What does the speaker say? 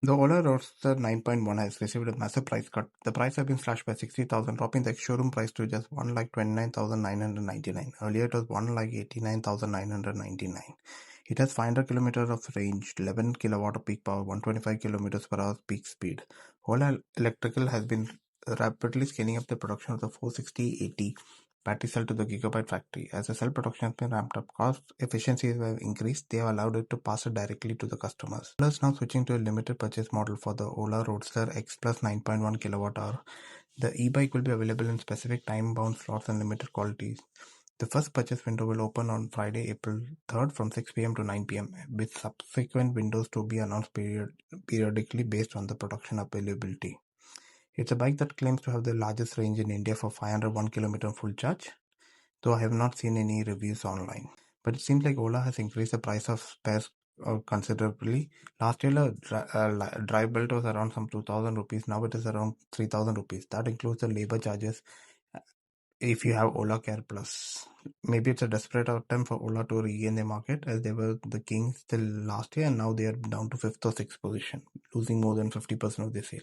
The Ola Roadster 9.1 has received a massive price cut. The price has been slashed by 60,000, dropping the ex-showroom price to just 1,29,999. Earlier it was 1,89,999. It has 500 kilometers of range, 11 kilowatt of peak power, 125 kilometers per hour peak speed. Ola Electrical has been rapidly scaling up the production of the 460/80 battery cell to the Gigafactory. As the cell production has been ramped up, cost efficiencies have increased. They have allowed it to pass it directly to the customers. Ola is now switching to a limited purchase model for the Ola Roadster X plus 9.1 kilowatt hour. The e-bike will be available in specific time-bound slots and limited quantities. The first purchase window will open on Friday, April 3rd from 6 p.m. to 9 p.m. with subsequent windows to be announced periodically based on the production availability. It's a bike that claims to have the largest range in India for 501 km full charge, though I have not seen any reviews online. But it seems like Ola has increased the price of spares considerably. Last year, a drive belt was around some 2,000 rupees. Now it is around 3,000 rupees. That includes the labor charges if you have Ola Care Plus. Maybe it's a desperate attempt for Ola to regain the market, as they were the kings till last year, and now they are down to 5th or 6th position, losing more than 50% of their sales.